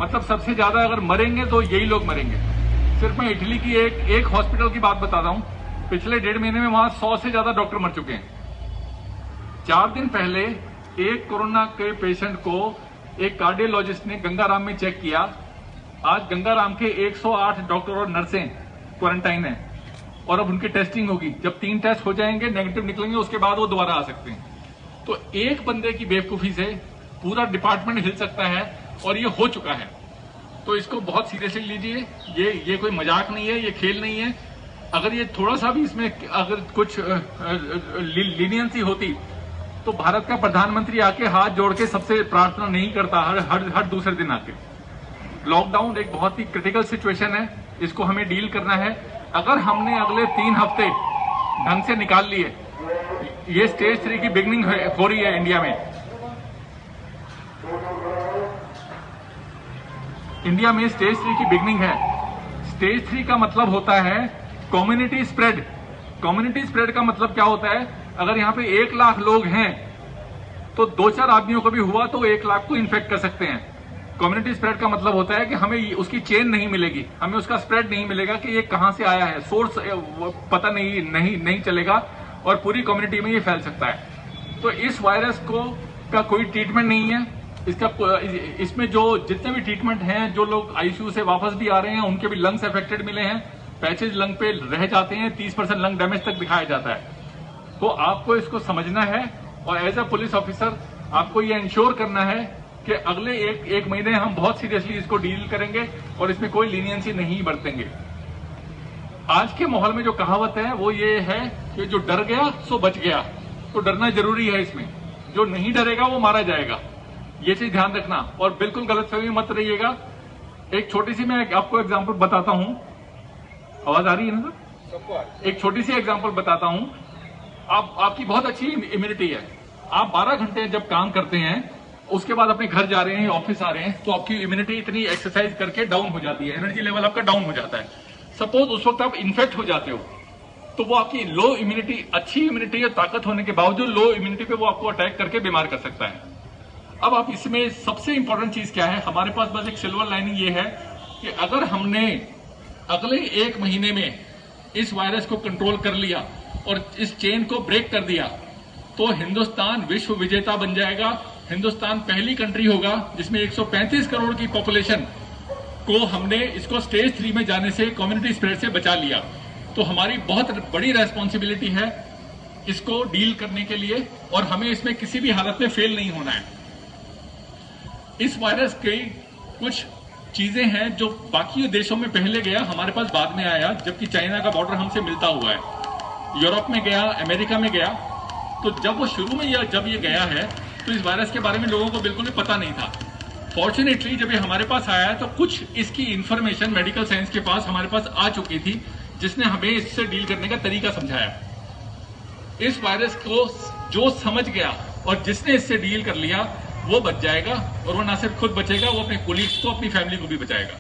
मतलब सबसे ज्यादा अगर मरेंगे तो यही लोग मरेंगे। सिर्फ मैं इटली की एक हॉस्पिटल की बात बताता हूं, पिछले 1.5 महीने में वहां 100 से ज्यादा डॉक्टर मर चुके हैं। 4 दिन पहले एक कोरोना के पेशेंट को एक कार्डियोलॉजिस्ट ने गंगाराम में चेक किया। आज गंगाराम के 108 डॉक्टर और नर्सें क्वारंटाइन है और अब उनकी टेस्टिंग होगी। जब 3 टेस्ट हो जाएंगे, नेगेटिव निकलेंगे, उसके बाद वो दोबारा आ सकते हैं। तो एक बंदे की बेवकूफी से पूरा डिपार्टमेंट हिल सकता है और ये हो चुका है। तो इसको बहुत सीरियसली लीजिए। ये कोई मजाक नहीं है, ये खेल नहीं है। अगर ये थोड़ा सा भी इसमें अगर कुछ लीनियंसी होती तो भारत का प्रधानमंत्री आके हाथ जोड़ के सबसे प्रार्थना नहीं करता हर दूसरे दिन आके। लॉकडाउन एक बहुत ही क्रिटिकल सिचुएशन है, इसको हमें डील करना है। अगर हमने अगले 3 हफ्ते ढंग से निकाल लिए, ये स्टेज 3 की बिगनिंग हो रही है इंडिया में। इंडिया में स्टेज 3 की बिगनिंग है। स्टेज 3 का मतलब होता है कम्युनिटी स्प्रेड। कम्युनिटी स्प्रेड का मतलब क्या होता है? अगर यहां पे 1 लाख लोग हैं तो 2-4 आदमियों को भी हुआ तो 1 लाख को इन्फेक्ट कर सकते हैं। कम्युनिटी स्प्रेड का मतलब होता है कि हमें उसकी चेन नहीं मिलेगी, हमें उसका स्प्रेड नहीं मिलेगा कि ये कहां से आया है, सोर्स पता नहीं चलेगा और पूरी कम्युनिटी में ये फैल सकता है। तो इस वायरस का कोई ट्रीटमेंट नहीं है। इसमें जो जितने भी ट्रीटमेंट हैं, जो लोग आईसीयू से वापस भी आ रहे हैं उनके भी लंग्स अफेक्टेड मिले हैं, पैचेज लंग पे रह जाते हैं, 30% लंग डैमेज तक दिखाया जाता है। तो आपको इसको समझना है और एज अ पुलिस ऑफिसर आपको ये इंश्योर करना है कि अगले एक महीने हम बहुत सीरियसली इसको डील करेंगे और इसमें कोई लीनियंसी नहीं बरतेंगे। आज के माहौल में जो कहावत है वो ये है कि जो डर गया सो बच गया। तो डरना जरूरी है इसमें, जो नहीं डरेगा वो मारा जाएगा, ये चीज ध्यान रखना। और बिल्कुल गलतफहमी मत रहिएगा। एक छोटी सी मैं आपको एग्जांपल बताता हूं। आवाज आ रही है ना सर? एक छोटी सी एग्जांपल बताता हूं। आपकी बहुत अच्छी इम्यूनिटी है। आप 12 घंटे जब काम करते हैं, उसके बाद अपने घर जा रहे हैं, ऑफिस आ रहे हैं, तो आपकी इम्यूनिटी इतनी एक्सरसाइज करके डाउन हो जाती है, एनर्जी लेवल आपका डाउन हो जाता है। सपोज उस वक्त आप इन्फेक्ट हो जाते हो तो वो आपकी लो इम्यूनिटी, अच्छी इम्यूनिटी या ताकत होने के बावजूद लो इम्यूनिटी पे वो आपको अटैक करके बीमार कर सकता है। अब आप इसमें सबसे इंपॉर्टेंट चीज क्या है? हमारे पास बस एक सिल्वर लाइनिंग ये है कि अगर हमने अगले 1 महीने में इस वायरस को कंट्रोल कर लिया और इस चेन को ब्रेक कर दिया तो हिंदुस्तान विश्व विजेता बन जाएगा। हिंदुस्तान पहली कंट्री होगा जिसमें 135 करोड़ की पॉपुलेशन को हमने इसको स्टेज 3 में जाने से, कम्युनिटी स्प्रेड से बचा लिया। तो हमारी बहुत बड़ी रेस्पॉन्सिबिलिटी है इसको डील करने के लिए और हमें इसमें किसी भी हालत में फेल नहीं होना है। इस वायरस की कुछ चीजें हैं जो बाकी देशों में पहले गया, हमारे पास बाद में आया, जबकि चाइना का बॉर्डर हमसे मिलता हुआ है। यूरोप में गया, अमेरिका में गया। तो जब वो शुरू में जब ये गया है तो इस वायरस के बारे में लोगों को बिल्कुल भी पता नहीं था। फॉर्चुनेटली जब ये हमारे पास आया है तो कुछ इसकी इंफॉर्मेशन मेडिकल साइंस के पास हमारे पास आ चुकी थी, जिसने हमें इससे डील करने का तरीका समझाया। इस वायरस को जो समझ गया और जिसने इससे डील कर लिया वो बच जाएगा, और वो ना सिर्फ खुद बचेगा, वो अपने कोलीग्स को, अपनी फैमिली को भी बचाएगा।